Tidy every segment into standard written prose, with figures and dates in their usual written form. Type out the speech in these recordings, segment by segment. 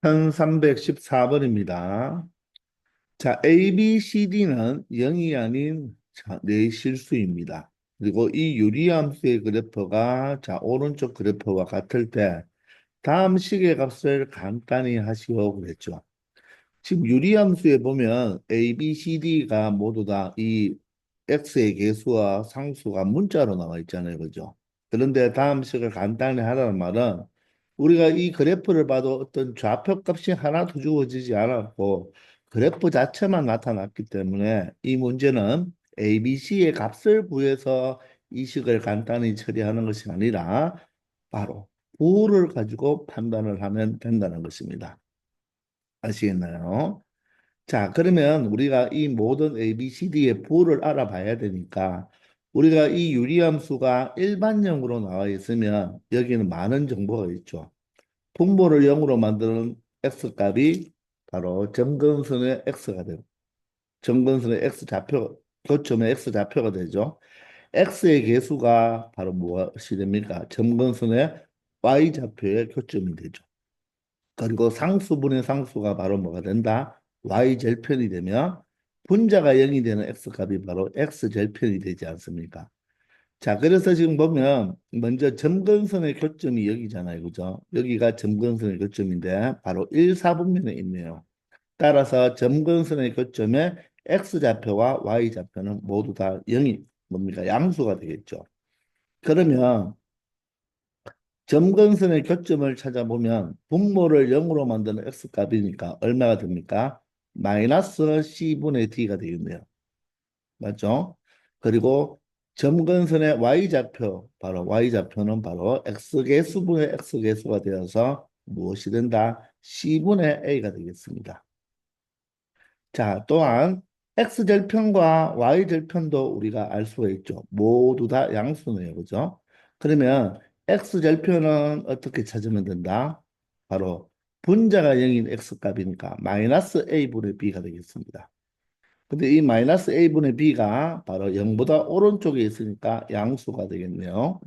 1314번입니다. 자, A, B, C, D는 0이 아닌 네 실수입니다. 그리고 이 유리함수의 그래프가 오른쪽 그래프와 같을 때 다음 식의 값을 간단히 하시오 그랬죠. 지금 유리함수에 보면 A, B, C, D가 모두 다 이 X의 개수와 상수가 문자로 나와 있잖아요. 그죠? 그런데 다음 식을 간단히 하라는 말은 우리가 이 그래프를 봐도 어떤 좌표 값이 하나도 주어지지 않았고 그래프 자체만 나타났기 때문에 이 문제는 A, B, C의 값을 구해서 이 식을 간단히 처리하는 것이 아니라 바로 부호를 가지고 판단을 하면 된다는 것입니다. 아시겠나요? 자, 그러면 우리가 이 모든 A, B, C, D의 부호를 알아봐야 되니까 우리가 이 유리함수가 일반형으로 나와 있으면 여기는 많은 정보가 있죠. 분모를 0으로 만드는 X값이 바로 점근선의 X가 되고 점근선의 X좌표, 교점의 X좌표가 되죠. X의 개수가 바로 무엇이 됩니까? 점근선의 Y좌표의 교점이 되죠. 그리고 상수분의 상수가 바로 뭐가 된다? y절편이 되면 분자가 0이 되는 x값이 바로 x절편이 되지 않습니까? 자, 그래서 지금 보면 먼저 점근선의 교점이 여기잖아요. 그죠? 여기가 점근선의 교점인데 바로 1, 4분면에 있네요. 따라서 점근선의 교점에 x좌표와 y좌표는 모두 다 0이 뭡니까? 양수가 되겠죠. 그러면 점근선의 교점을 찾아보면 분모를 0으로 만드는 x값이니까 얼마가 됩니까? 마이너스 c분의 d가 되겠네요. 맞죠? 그리고 점근선의 y좌표, 바로 y좌표는 바로 x개수분의 x개수가 되어서 무엇이 된다? c분의 a가 되겠습니다. 자, 또한 x절편과 y절편도 우리가 알 수가 있죠. 모두 다 양수네요. 그죠? 그러면 x절편은 어떻게 찾으면 된다? 바로 분자가 0인 x값이니까 마이너스 a분의 b가 되겠습니다. 근데 이 마이너스 a분의 b가 바로 0보다 오른쪽에 있으니까 양수가 되겠네요.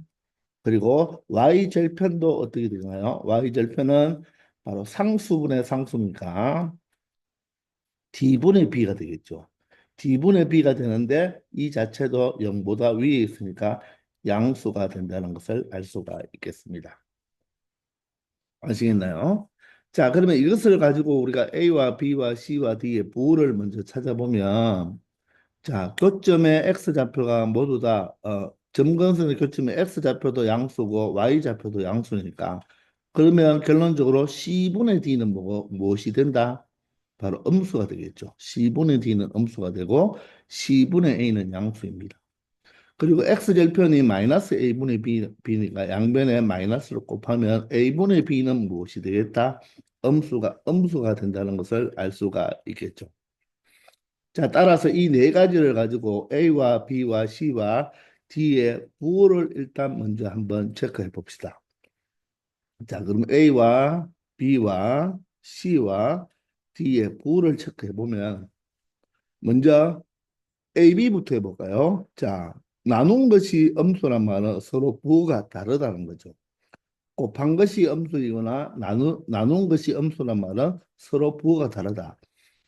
그리고 y절편도 어떻게 되나요? y절편은 바로 상수분의 상수니까 D분의 B가 되겠죠. D분의 B가 되는데 이 자체도 0보다 위에 있으니까 양수가 된다는 것을 알 수가 있겠습니다. 아시겠나요? 자, 그러면 이것을 가지고 우리가 A와 B와 C와 D의 부호를 먼저 찾아보면 자, 교점의 X좌표가 모두 다 점근선의 교점의 X좌표도 양수고 Y좌표도 양수니까 그러면 결론적으로 C분의 D는 무엇이 된다? 바로 음수가 되겠죠. C분의 D는 음수가 되고 C분의 A는 양수입니다. 그리고 X절편이 마이너스 A분의 B니까 양변에 마이너스를 곱하면 A분의 B는 무엇이 되겠다? 음수가 된다는 것을 알 수가 있겠죠. 자, 따라서 이 네 가지를 가지고 A와 B와 C와 D의 부호를 일단 먼저 한번 체크해 봅시다. 자, 그럼 A와 B와 C와 D의 부호를 체크해 보면 먼저 AB부터 해볼까요? 자, 나눈 것이 음수란 말은 서로 부호가 다르다는 거죠. 곱한 것이 음수이거나 나눈 것이 음수란 말은 서로 부호가 다르다.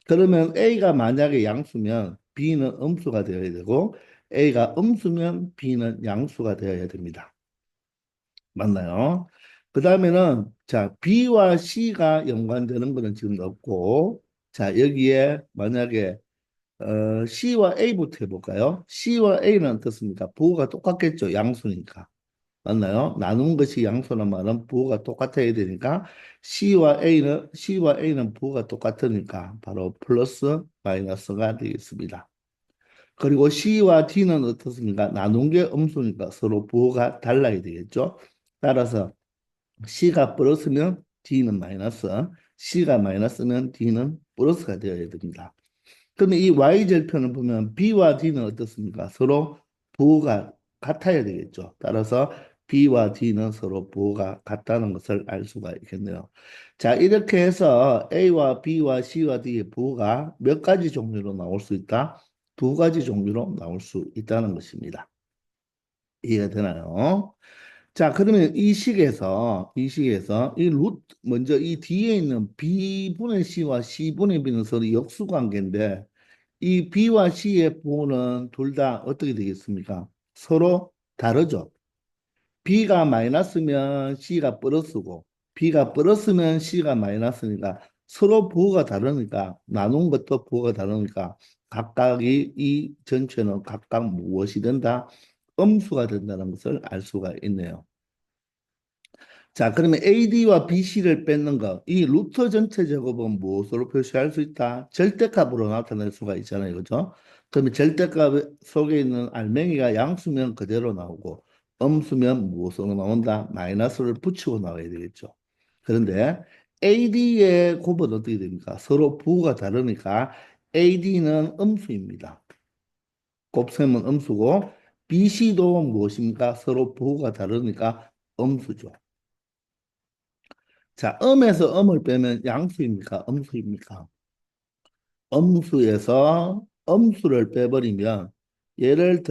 그러면 A가 만약에 양수면 B는 음수가 되어야 되고 A가 음수면 B는 양수가 되어야 됩니다. 맞나요? 그 다음에는 자 B와 C가 연관되는 것은 지금 없고 자 여기에 만약에 C와 A부터 해볼까요? C와 A는 어떻습니까? 부호가 똑같겠죠. 양수니까. 맞나요? 나눈 것이 양수란 말은 부호가 똑같아야 되니까 C와 A는 부호가 똑같으니까 바로 플러스 마이너스가 되겠습니다. 그리고 C와 D는 어떻습니까? 나눈 게 음수니까 서로 부호가 달라야 되겠죠. 따라서 C가 플러스면 D는 마이너스, C가 마이너스면 D는 플러스가 되어야 됩니다. 그러면 이 Y절편을 보면 B와 D는 어떻습니까? 서로 부호가 같아야 되겠죠. 따라서 B와 D는 서로 부호가 같다는 것을 알 수가 있겠네요. 자, 이렇게 해서 A와 B와 C와 D의 부호가 몇 가지 종류로 나올 수 있다? 두 가지 종류로 나올 수 있다는 것입니다. 이해가 되나요? 자, 그러면 이 식에서 이 루트 먼저 이 뒤에 있는 b분의 c와 c분의 b는 서로 역수 관계인데 이 b와 c의 부호는 둘 다 어떻게 되겠습니까? 서로 다르죠. b가 마이너스면 c가 플러스고 b가 플러스면 c가 마이너스니까 서로 부호가 다르니까 나눈 것도 부호가 다르니까 각각이 이 전체는 각각 무엇이 된다? 음수가 된다는 것을 알 수가 있네요. 자, 그러면 AD와 BC를 뺏는 거, 이 루터 전체 제곱은 무엇으로 표시할 수 있다? 절대값으로 나타낼 수가 있잖아요. 그죠? 그러면 절대값 속에 있는 알맹이가 양수면 그대로 나오고, 음수면 무엇으로 나온다? 마이너스를 붙이고 나와야 되겠죠. 그런데 AD의 곱은 어떻게 됩니까? 서로 부호가 다르니까 AD는 음수입니다. 곱셈은 음수고, BC도 무엇입니까? 서로 부호가 다르니까 음수죠. 자, 음에서 음을 빼면 양수입니까? 음수입니까? 음수에서 음수를 빼버리면 얘를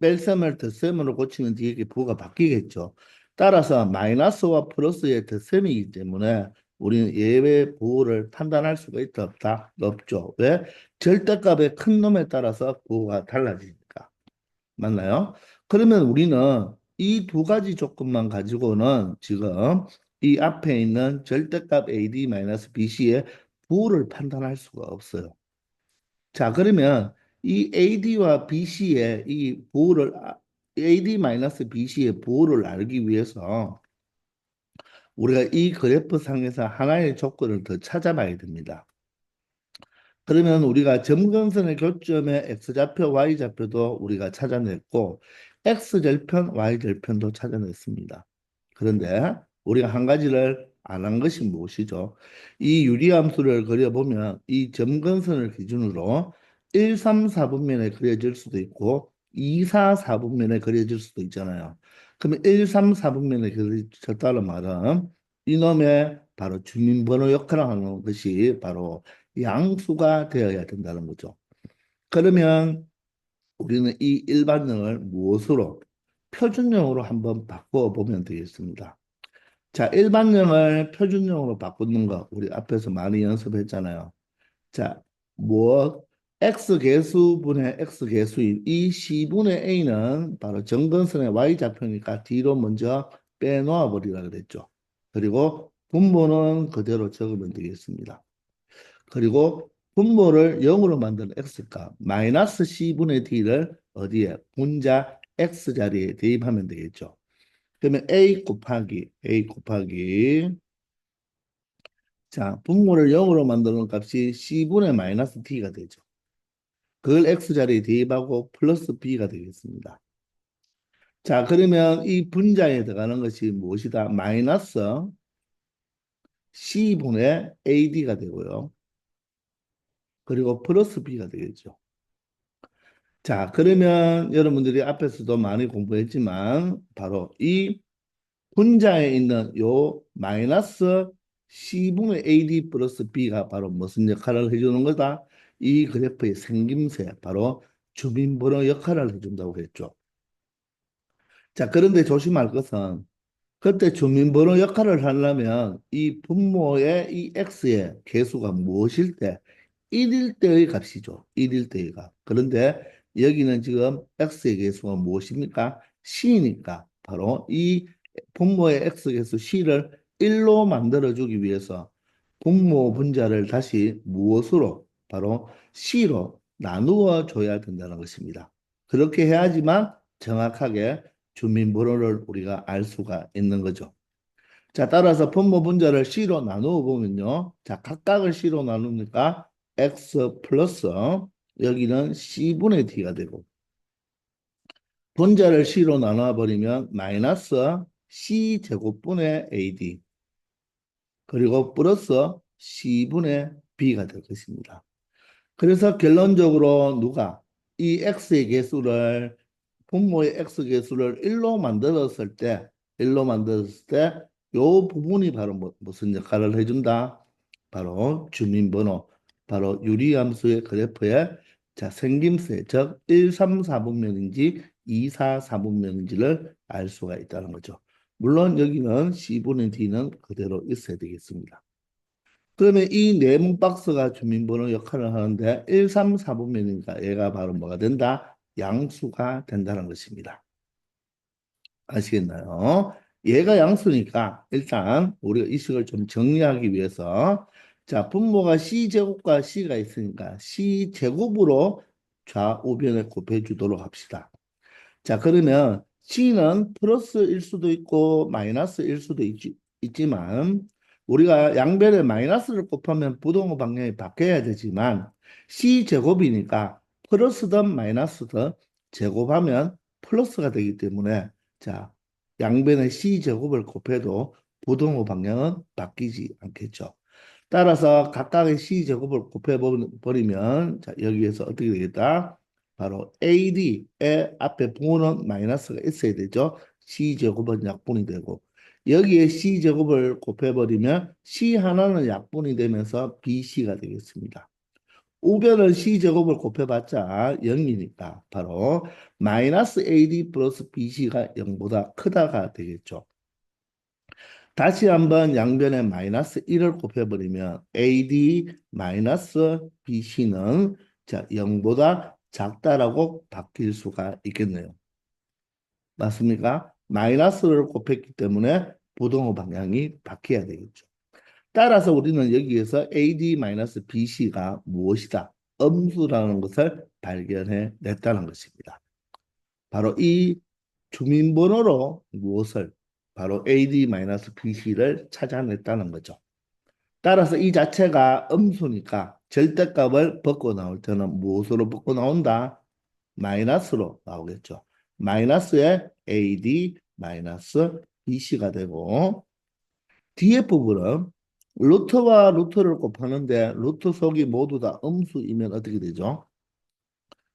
뺄셈을 덧셈으로 고치면 뒤에 게 부호가 바뀌겠죠. 따라서 마이너스와 플러스의 덧셈이기 때문에 우리는 예외 부호를 판단할 수가 있다 없다? 없죠. 왜? 절대값의 큰 놈에 따라서 부호가 달라지니까. 맞나요? 그러면 우리는 이 두 가지 조건만 가지고는 지금 이 앞에 있는 절대값 AD-BC의 부호를 판단할 수가 없어요. 자, 그러면 이 AD와 BC의 이 부호를 AD-BC의 부호를 알기 위해서 우리가 이 그래프 상에서 하나의 조건을 더 찾아봐야 됩니다. 그러면 우리가 점근선의 교점의 x좌표, y좌표도 우리가 찾아냈고 x절편, y절편도 찾아냈습니다. 그런데 우리가 한 가지를 안 한 것이 무엇이죠? 이 유리함수를 그려보면 이 점근선을 기준으로 1, 3, 4분면에 그려질 수도 있고 2, 4, 4분면에 그려질 수도 있잖아요. 그러면 1, 3, 4분면에 그려졌다는 말은 이놈의 바로 주민번호 역할을 하는 것이 바로 양수가 되어야 된다는 거죠. 그러면 우리는 이 일반형을 무엇으로? 표준형으로 한번 바꿔 보면 되겠습니다. 자, 일반형을 표준형으로 바꾸는 거 우리 앞에서 많이 연습했잖아요. 자, 무엇? x 개수분의 x 개수인 이 c분의 a는 바로 정근선의 y좌표니까 뒤로 먼저 빼놓아 버리라 그랬죠. 그리고 분모는 그대로 적으면 되겠습니다. 그리고 분모를 0으로 만드는 x값 마이너스 c분의 d를 어디에? 분자 x 자리에 대입하면 되겠죠. 그러면 a 곱하기 자 분모를 0으로 만드는 값이 c분의 마이너스 d가 되죠. 그걸 x 자리에 대입하고 플러스 b가 되겠습니다. 자 그러면 이 분자에 들어가는 것이 무엇이다? 마이너스 c분의 ad가 되고요. 그리고 플러스 b가 되겠죠. 자, 그러면 여러분들이 앞에서도 많이 공부했지만 바로 이 분자에 있는 요 마이너스 C분의 AD 플러스 B가 바로 무슨 역할을 해주는 거다? 이 그래프의 생김새, 바로 주민번호 역할을 해준다고 했죠. 자, 그런데 조심할 것은 그때 주민번호 역할을 하려면 이 분모의 이 x의 개수가 무엇일 때 1일 때의 값이죠. 1일 때의 값. 그런데 여기는 지금 x의 개수가 무엇입니까? c니까 바로 이 분모의 x 개수 c를 1로 만들어주기 위해서 분모 분자를 다시 무엇으로? 바로 c로 나누어 줘야 된다는 것입니다. 그렇게 해야지만 정확하게 주민번호를 우리가 알 수가 있는 거죠. 자, 따라서 분모 분자를 C로 나누어 보면요. 자, 각각을 C로 나누니까 X 플러스 여기는 C분의 D가 되고 분자를 C로 나누어 버리면 마이너스 C제곱분의 AD 그리고 플러스 C분의 B가 될 것입니다. 그래서 결론적으로 누가 이 x의 개수를 분모의 x 개수를 1로 만들었을 때 1로 만들었을 때 요 부분이 바로 무슨 역할을 해준다? 바로 주민번호, 바로 유리함수의 그래프의 자 생김새, 즉 1, 3, 4분면인지 2, 4, 4분면인지를 알 수가 있다는 거죠. 물론 여기는 C분의 D는 그대로 있어야 되겠습니다. 그러면 이 네모 박스가 주민번호 역할을 하는데 1, 3, 4분면이니까 얘가 바로 뭐가 된다? 양수가 된다는 것입니다. 아시겠나요? 얘가 양수니까 일단 우리가 이 식을 좀 정리하기 위해서 자, 분모가 C제곱과 C가 있으니까 C제곱으로 좌우변에 곱해 주도록 합시다. 자, 그러면 C는 플러스일 수도 있고 마이너스일 수도 있지만 우리가 양변에 마이너스를 곱하면 부동호 방향이 바뀌어야 되지만 C제곱이니까 플러스든 마이너스든 제곱하면 플러스가 되기 때문에 자, 양변에 C제곱을 곱해도 부동호 방향은 바뀌지 않겠죠. 따라서 각각의 C제곱을 곱해버리면 자, 여기에서 어떻게 되겠다? 바로 AD의 앞에 부호는 마이너스가 있어야 되죠. C제곱은 약분이 되고 여기에 C제곱을 곱해버리면 C 하나는 약분이 되면서 BC가 되겠습니다. 우변은 C제곱을 곱해봤자 0이니까 바로 마이너스 AD 플러스 BC가 0보다 크다가 되겠죠. 다시 한번 양변에 마이너스 1을 곱해버리면 AD 마이너스 BC는 자 0보다 작다라고 바뀔 수가 있겠네요. 맞습니까? 마이너스를 곱했기 때문에 부동호 방향이 바뀌어야 되겠죠. 따라서 우리는 여기에서 AD-BC가 무엇이다? 음수라는 것을 발견해 냈다는 것입니다. 바로 이 주민번호로 무엇을 바로 AD-BC를 찾아냈다는 거죠. 따라서 이 자체가 음수니까 절대값을 벗고 나올 때는 무엇으로 벗고 나온다? 마이너스로 나오겠죠. 마이너스에 AD 마이너스 BC가 되고 뒤에 부분은 루트와 루트를 곱하는데 루트 속이 모두 다 음수이면 어떻게 되죠?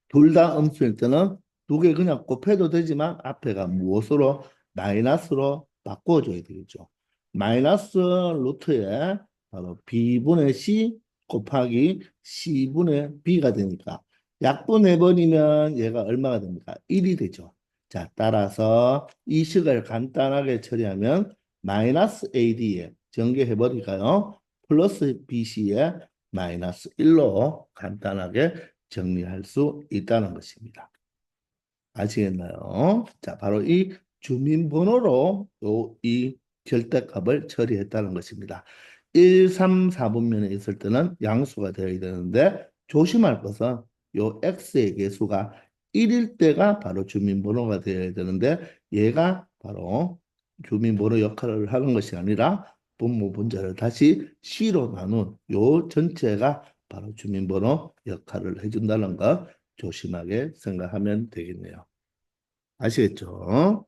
둘 다 음수일 때는 두 개 그냥 곱해도 되지만 앞에가 무엇으로? 마이너스로 바꿔줘야 되겠죠. 마이너스 루트에 바로 B분의 C 곱하기 C분의 B가 되니까 약분해버리면 얘가 얼마가 됩니까? 1이 되죠. 자, 따라서 이 식을 간단하게 처리하면 마이너스 AD에 전개해버릴까요? 플러스 BC에 마이너스 1로 간단하게 정리할 수 있다는 것입니다. 아시겠나요? 자, 바로 이 주민번호로 이 절대값을 처리했다는 것입니다. 1, 3, 4분면에 있을 때는 양수가 되어야 되는데 조심할 것은 요 x의 개수가 1일 때가 바로 주민번호가 되어야 되는데 얘가 바로 주민번호 역할을 하는 것이 아니라 분모 분자를 다시 C로 나눈 요 전체가 바로 주민번호 역할을 해준다는 거 조심하게 생각하면 되겠네요. 아시겠죠?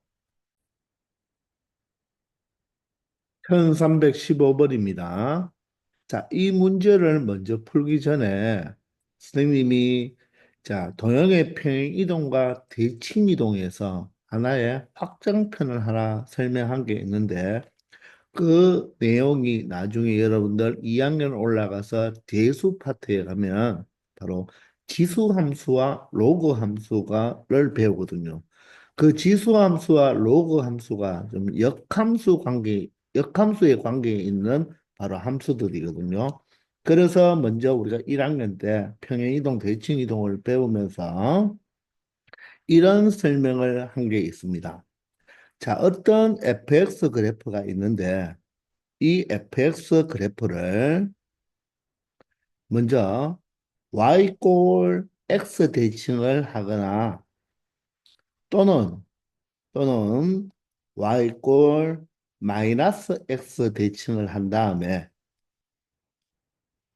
1315번입니다. 자, 이 문제를 먼저 풀기 전에 선생님이 자, 도형의 평행 이동과 대칭 이동에서 하나의 확장편을 하나 설명한 게 있는데 그 내용이 나중에 여러분들 2학년 올라가서 대수 파트에 가면 바로 지수 함수와 로그 함수가를 배우거든요. 그 지수 함수와 로그 함수가 좀 역함수의 관계에 있는 바로 함수들이거든요. 그래서 먼저 우리가 1학년 때 평행이동, 대칭이동을 배우면서 이런 설명을 한 게 있습니다. 자, 어떤 fx 그래프가 있는데 이 fx 그래프를 먼저 y 꼴 x 대칭을 하거나 또는 y 꼴 마이너스 x 대칭을 한 다음에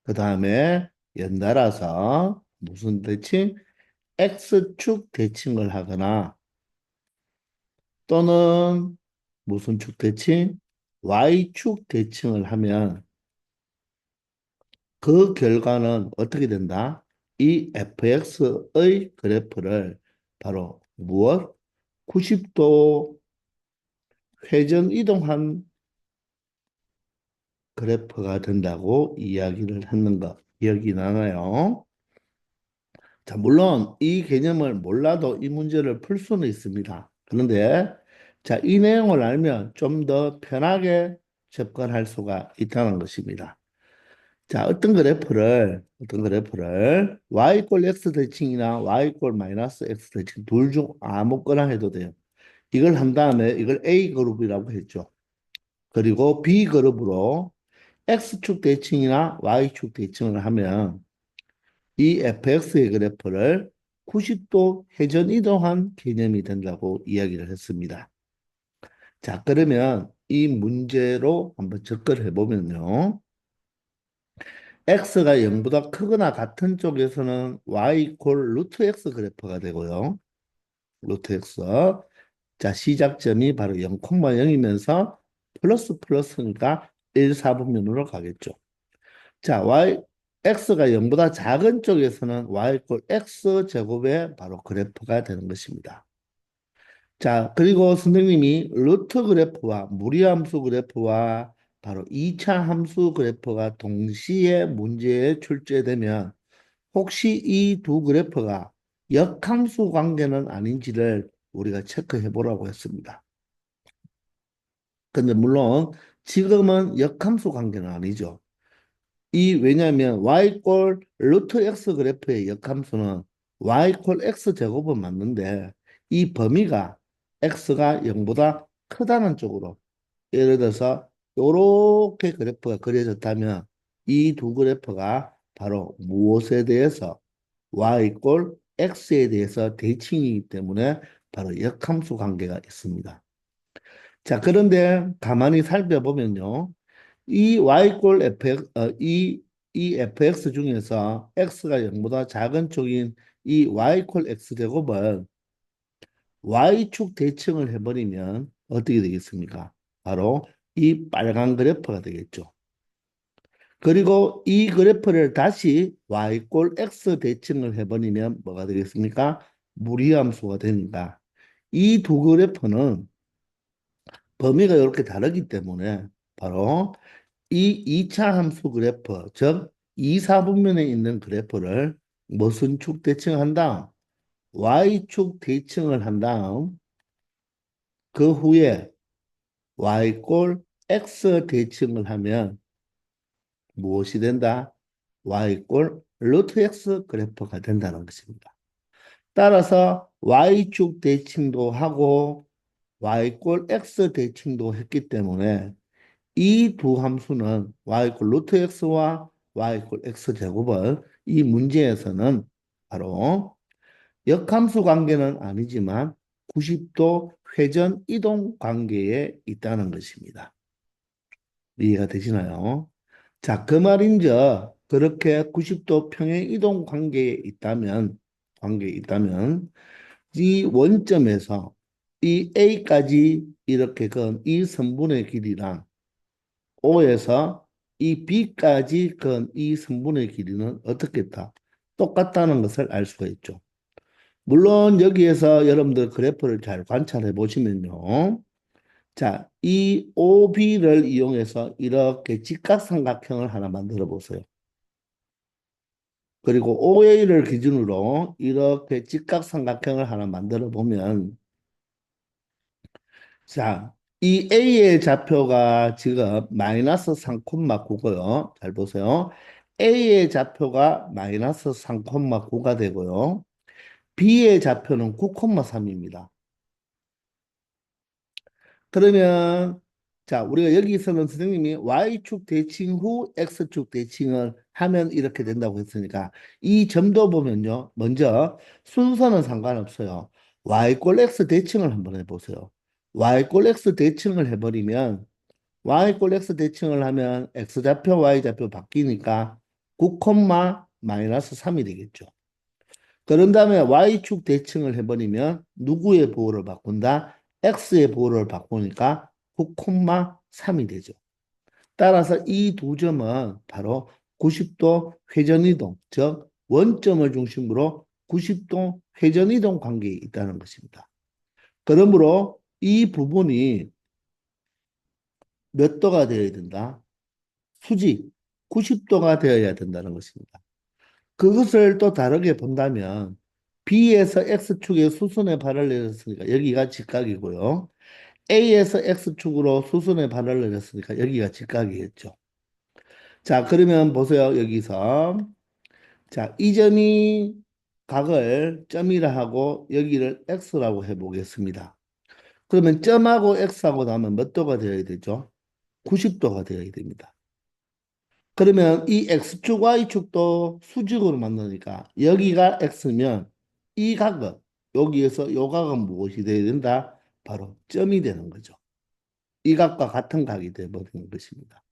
그 다음에 연달아서 무슨 대칭? x축 대칭을 하거나 또는 무슨 축 대칭? y축 대칭을 하면 그 결과는 어떻게 된다? 이 fx의 그래프를 바로 무엇? 90도 회전 이동한 그래프가 된다고 이야기를 했는 거 기억이 나나요? 자, 물론 이 개념을 몰라도 이 문제를 풀 수는 있습니다. 그런데 자, 이 내용을 알면 좀 더 편하게 접근할 수가 있다는 것입니다. 자, 어떤 그래프를 y 이꼴 x 대칭이나 y 이꼴 마이너스 x 대칭 둘 중 아무거나 해도 돼요. 이걸 한 다음에 이걸 A 그룹이라고 했죠. 그리고 B 그룹으로 X축 대칭이나 Y축 대칭을 하면 이 fx의 그래프를 90도 회전 이동한 개념이 된다고 이야기를 했습니다. 자, 그러면 이 문제로 한번 접근해 보면요. x가 0보다 크거나 같은 쪽에서는 y 이퀄 루트 x 그래프가 되고요. 루트 x. 자, 시작점이 바로 0,0이면서 플러스 플러스니까 1, 4분면으로 가겠죠. 자, x가 0보다 작은 쪽에서는 y 이퀄 x 제곱의 바로 그래프가 되는 것입니다. 자, 그리고 선생님이 루트 그래프와 무리함수 그래프와 바로 2차 함수 그래프가 동시에 문제에 출제되면 혹시 이 두 그래프가 역함수 관계는 아닌지를 우리가 체크해 보라고 했습니다. 근데 물론 지금은 역함수 관계는 아니죠. 왜냐하면 y 꼴 루트 x 그래프의 역함수는 y 꼴 x 제곱은 맞는데 이 범위가 x가 0보다 크다는 쪽으로 예를 들어서 이렇게 그래프가 그려졌다면 이 두 그래프가 바로 무엇에 대해서 y 꼴 x에 대해서 대칭이기 때문에 바로 역함수 관계가 있습니다. 자, 그런데 가만히 살펴보면요. 이 y꼴 fx, 이 fx 중에서 x가 0보다 작은 쪽인 이 y꼴 x제곱을 y축 대칭을 해버리면 어떻게 되겠습니까? 바로 이 빨간 그래프가 되겠죠. 그리고 이 그래프를 다시 y꼴 x 대칭을 해버리면 뭐가 되겠습니까? 무리함수가 되니까 이 두 그래프는 범위가 이렇게 다르기 때문에 바로 이 2차 함수 그래프, 즉 2, 4분면에 있는 그래프를 무슨 축 대칭한 다음 y축 대칭을 한 다음 그 후에 y꼴 x 대칭을 하면 무엇이 된다? y꼴 루트 x 그래프가 된다는 것입니다. 따라서 y축 대칭도 하고 y꼴 x 대칭도 했기 때문에 이 두 함수는 y 꼴 루트 x와 y 꼴 x 제곱을 이 문제에서는 바로 역함수 관계는 아니지만 90도 회전 이동 관계에 있다는 것입니다. 이해가 되시나요? 자, 그 말인저 그렇게 90도 평행 이동 관계에 있다면 이 원점에서 이 A까지 이렇게 건 이 선분의 길이랑 O에서 이 B까지 건 이 선분의 길이는 어떻겠다? 똑같다는 것을 알 수가 있죠. 물론 여기에서 여러분들 그래프를 잘 관찰해 보시면요. 자, 이 OB를 이용해서 이렇게 직각삼각형을 하나 만들어 보세요. 그리고 OA를 기준으로 이렇게 직각삼각형을 하나 만들어 보면 자, 이 A의 좌표가 지금 마이너스 3,9고요. 잘 보세요. A의 좌표가 마이너스 3,9가 되고요. B의 좌표는 9,3입니다. 그러면 자, 우리가 여기서는 선생님이 Y축 대칭 후 X축 대칭을 하면 이렇게 된다고 했으니까 이 점도 보면요. 먼저 순서는 상관없어요. Y꼴 X 대칭을 한번 해보세요. Y꼴 X 대칭을 해버리면 Y꼴 X 대칭을 하면 X좌표, Y좌표 바뀌니까 9, 마이너스 3이 되겠죠. 그런 다음에 Y축 대칭을 해버리면 누구의 보호를 바꾼다? X의 보호를 바꾸니까 9,3이 되죠. 따라서 이 두 점은 바로 90도 회전이동, 즉 원점을 중심으로 90도 회전이동 관계에 있다는 것입니다. 그러므로 이 부분이 몇 도가 되어야 된다? 수직 90도가 되어야 된다는 것입니다. 그것을 또 다르게 본다면 B에서 X축의 수순에 발을 내렸으니까 여기가 직각이고요. A에서 X축으로 수선의 발을 내렸으니까 여기가 직각이겠죠. 자, 그러면 보세요. 여기서. 자, 이 점이 각을 점이라 하고 여기를 X라고 해보겠습니다. 그러면 점하고 X하고 나면 몇 도가 되어야 되죠? 90도가 되어야 됩니다. 그러면 이 X축, Y축도 수직으로 만드니까 여기가 X면 이 각은 여기에서 요 각은 무엇이 되어야 된다? 바로 점이 되는 거죠. 이 각과 같은 각이 되어버리는 것입니다.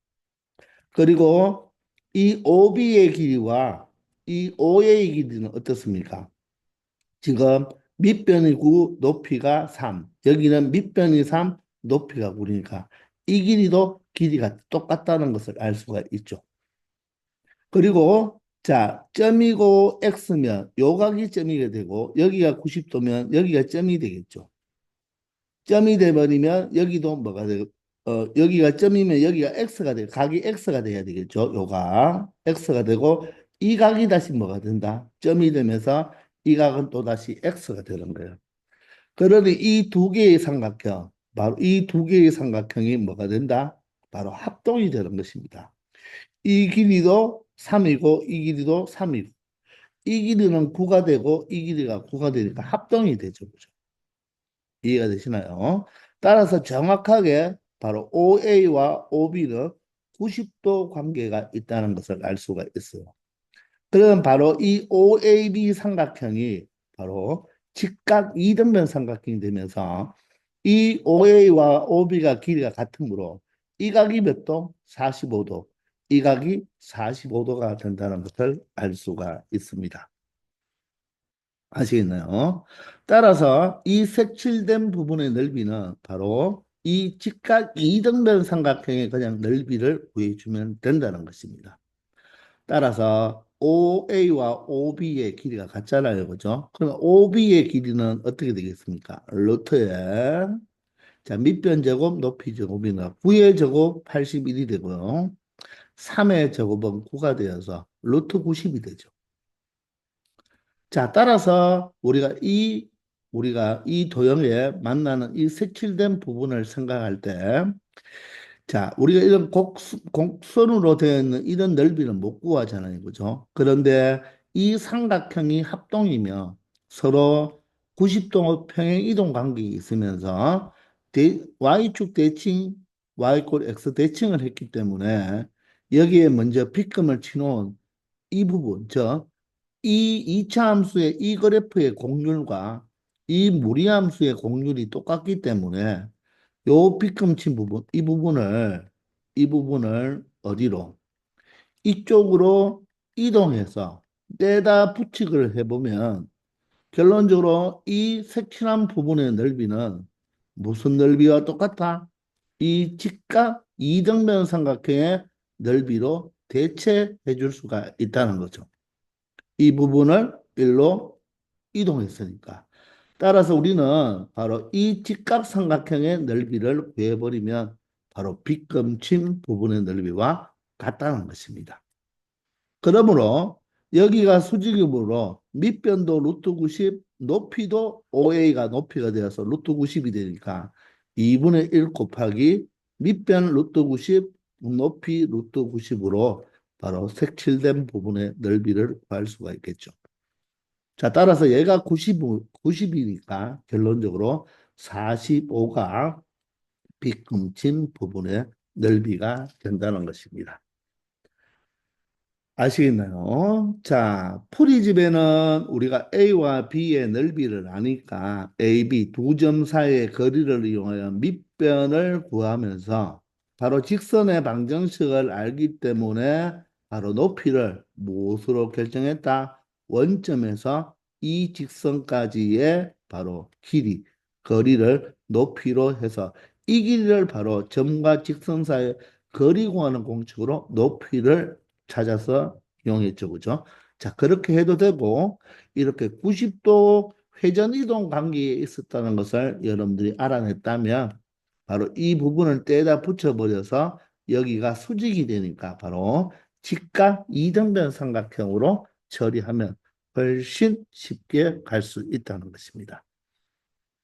그리고 이 OB의 길이와 이 OA의 길이는 어떻습니까? 지금 밑변이 9, 높이가 3. 여기는 밑변이 3, 높이가 9니까 이 길이도 길이가 똑같다는 것을 알 수가 있죠. 그리고 자, 점이고 X면 요 각이 점이게 되고 여기가 90도면 여기가 점이 되겠죠. 점이 돼버리면 여기도 뭐가 되고 여기가 점이면 여기가 X가 돼. 각이 X가 돼야 되겠죠. 요가 X가 되고 이 각이 다시 뭐가 된다? 점이 되면서 이 각은 또 다시 X가 되는 거예요. 그러니 이 두 개의 삼각형, 바로 이 두 개의 삼각형이 뭐가 된다? 바로 합동이 되는 것입니다. 이 길이도 3이고 이 길이도 3이고 이 길이는 9가 되고 이 길이가 9가 되니까 합동이 되죠. 그죠? 이해가 되시나요? 따라서 정확하게 바로 OA와 OB는 90도 관계가 있다는 것을 알 수가 있어요. 그러면 바로 이 OAB 삼각형이 바로 직각 이등변 삼각형이 되면서 이 OA와 OB가 길이가 같으므로 이 각이 몇 도? 45도. 이 각이 45도가 된다는 것을 알 수가 있습니다. 아시겠나요? 따라서 이 색칠된 부분의 넓이는 바로 이 직각 이등변 삼각형의 그냥 넓이를 구해주면 된다는 것입니다. 따라서 OA와 OB의 길이가 같잖아요. 그죠? 그럼 OB의 길이는 어떻게 되겠습니까? 루트에 자, 밑변 제곱, 높이 제곱이나 9의 제곱 81이 되고요. 3의 제곱은 9가 되어서 루트 90이 되죠. 자, 따라서 우리가 이 도형에 만나는 이 색칠된 부분을 생각할 때, 자, 우리가 이런 곡선으로 되어 있는 이런 넓이는 못 구하잖아요. 그죠? 그런데 이 삼각형이 합동이며 서로 90도 평행 이동 관계가 있으면서 Y축 대칭, Y꼴 X 대칭을 했기 때문에 여기에 먼저 빗금을 치놓은 이 부분, 즉 이 이차함수의 이 그래프의 곡률과 이 무리함수의 곡률이 똑같기 때문에 요 빗금친 부분, 이 부분을 어디로? 이쪽으로 이동해서 떼다 붙이기를 해보면 결론적으로 이 색칠한 부분의 넓이는 무슨 넓이와 똑같아? 이 직각 이등변 삼각형의 넓이로 대체해 줄 수가 있다는 거죠. 이 부분을 일로 이동했으니까. 따라서 우리는 바로 이 직각삼각형의 넓이를 구해버리면 바로 빗금친 부분의 넓이와 같다는 것입니다. 그러므로 여기가 수직이므로 밑변도 루트 90, 높이도 OA가 높이가 되어서 루트 90이 되니까 2분의 1 곱하기 밑변 루트 90, 높이 루트 90으로 바로 색칠된 부분의 넓이를 구할 수가 있겠죠. 자, 따라서 얘가 90이니까 결론적으로 45가 빗금친 부분의 넓이가 된다는 것입니다. 아시겠나요? 자, 풀이집에는 우리가 A와 B의 넓이를 아니까 A, B 두 점 사이의 거리를 이용하여 밑변을 구하면서 바로 직선의 방정식을 알기 때문에 바로 높이를 무엇으로 결정했다? 원점에서 이 직선까지의 바로 길이, 거리를 높이로 해서 이 길이를 바로 점과 직선 사이의 거리 구하는 공식으로 높이를 찾아서 이용했죠. 그죠? 자, 그렇게 해도 되고, 이렇게 90도 회전 이동 관계에 있었다는 것을 여러분들이 알아냈다면, 바로 이 부분을 떼다 붙여버려서 여기가 수직이 되니까 바로 직각 이등변 삼각형으로 처리하면 훨씬 쉽게 갈 수 있다는 것입니다.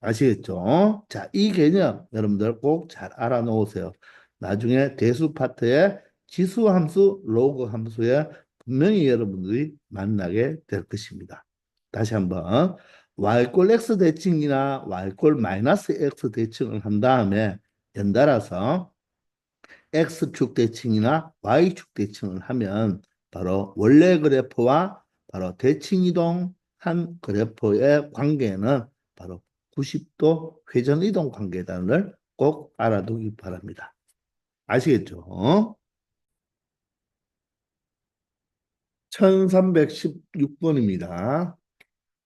아시겠죠? 자, 이 개념 여러분들 꼭 잘 알아놓으세요. 나중에 대수 파트에 지수 함수, 로그 함수에 분명히 여러분들이 만나게 될 것입니다. 다시 한번 y꼴 x 대칭이나 y꼴 마이너스 x 대칭을 한 다음에 연달아서 x축 대칭이나 y축 대칭을 하면 바로 원래 그래프와 바로 대칭 이동한 그래프의 관계는 바로 90도 회전 이동 관계단을 꼭 알아두기 바랍니다. 아시겠죠? 1316번입니다.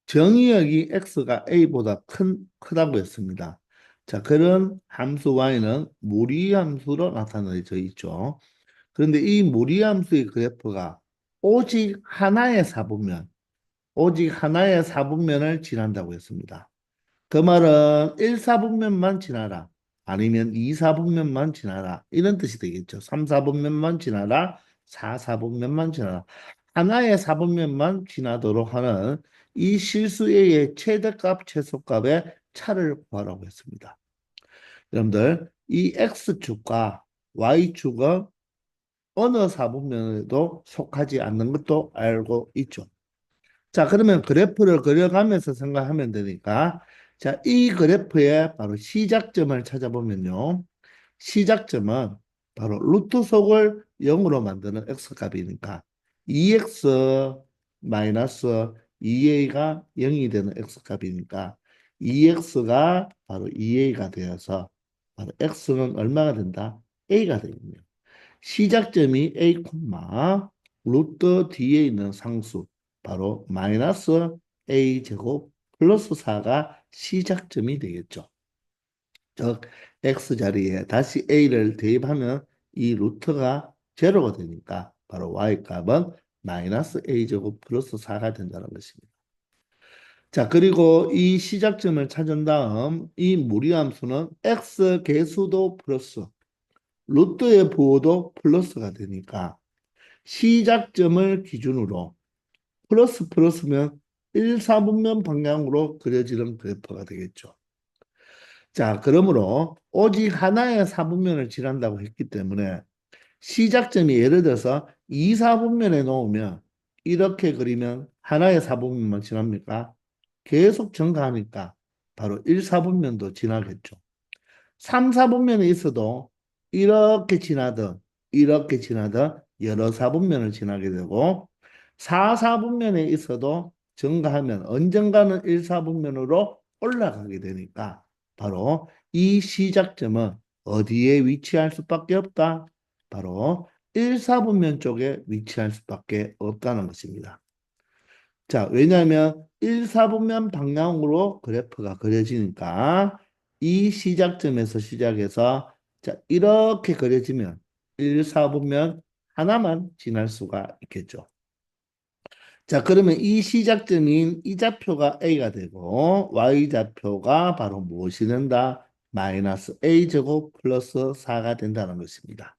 정의역이 x가 a보다 크다고 했습니다. 자, 그런 함수 y는 무리함수로 나타내져 있죠. 그런데 이 무리함수의 그래프가 오직 하나의 사분면, 오직 하나의 사분면을 지난다고 했습니다. 그 말은 1사분면만 지나라. 아니면 2사분면만 지나라. 이런 뜻이 되겠죠. 3사분면만 지나라. 4사분면만 지나라. 하나의 사분면만 지나도록 하는 이 실수의 최대값, 최소값의 차를 구하라고 했습니다. 여러분들, 이 X축과 Y축은 어느 사분면에도 속하지 않는 것도 알고 있죠. 자, 그러면 그래프를 그려가면서 생각하면 되니까, 자, 이 그래프의 바로 시작점을 찾아보면요. 시작점은 바로 루트 속을 0으로 만드는 x값이니까 2x 마이너스 2a가 0이 되는 x값이니까 2x가 바로 2a가 되어서 바로 x는 얼마가 된다? a가 되겠네요. 시작점이 a, 루트 뒤에 있는 상수 바로 마이너스 a 제곱 플러스 4가 시작점이 되겠죠. 즉 x 자리에 다시 a를 대입하면 이 루트가 제로가 되니까 바로 y 값은 마이너스 a 제곱 플러스 4가 된다는 것입니다. 자, 그리고 이 시작점을 찾은 다음 이 무리함수는 x 개수도 플러스 루트의 부호도 플러스가 되니까 시작점을 기준으로 플러스 플러스면 1사분면 방향으로 그려지는 그래프가 되겠죠. 자, 그러므로 오직 하나의 사분면을 칠한다고 했기 때문에 시작점이 예를 들어서 2사분면에 놓으면 이렇게 그리면 하나의 사분면만 지납니까? 계속 증가하니까 바로 1사분면도 지나겠죠. 3, 4분면에 있어도 이렇게 지나든 여러 사분면을 지나게 되고 4, 4분면에 있어도 증가하면 언젠가는 1, 4분면으로 올라가게 되니까 바로 이 시작점은 어디에 위치할 수밖에 없다? 바로 1, 4분면 쪽에 위치할 수밖에 없다는 것입니다. 자, 왜냐하면 1, 4분면 방향으로 그래프가 그려지니까 이 시작점에서 시작해서 자, 이렇게 그려지면 1, 4분면 하나만 지날 수가 있겠죠. 자, 그러면 이 시작점인 이 좌표가 A가 되고 Y좌표가 바로 무엇이 된다? 마이너스 A제곱 플러스 4가 된다는 것입니다.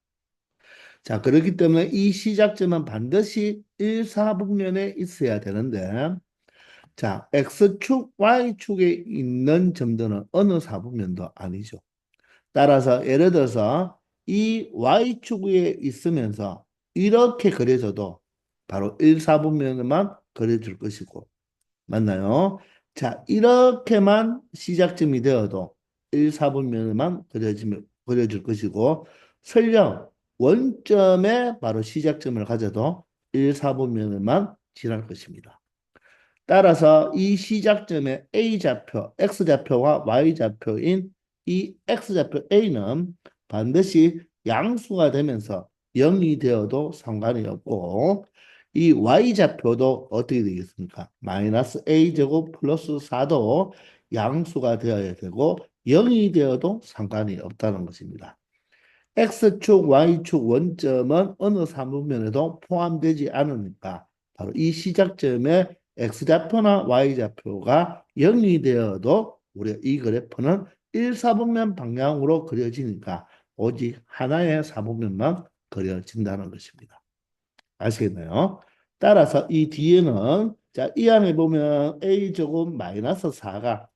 자, 그렇기 때문에 이 시작점은 반드시 1, 4분면에 있어야 되는데 자, X축, Y축에 있는 점들은 어느 사분면도 아니죠. 따라서 예를 들어서 이 Y축에 있으면서 이렇게 그려져도 바로 1, 4분면만 그려줄 것이고 맞나요? 자, 이렇게만 시작점이 되어도 1, 4분면만 그려줄 것이고 설령 원점에 바로 시작점을 가져도 1, 4분면만 지날 것입니다. 따라서 이 시작점의 A좌표, X좌표와 Y좌표인 이 X좌표 A는 반드시 양수가 되면서 0이 되어도 상관이 없고 이 Y좌표도 어떻게 되겠습니까? 마이너스 A제곱 플러스 4도 양수가 되어야 되고 0이 되어도 상관이 없다는 것입니다. X축, Y축 원점은 어느 사분면에도 포함되지 않으니까 바로 이 시작점에 X좌표나 Y좌표가 0이 되어도 우리 이 그래프는 1사분면 방향으로 그려지니까 오직 하나의 사분면만 그려진다는 것입니다. 아시겠나요? 따라서 이 뒤에는 자, 이 안에 보면 A 제곱 마이너스 4가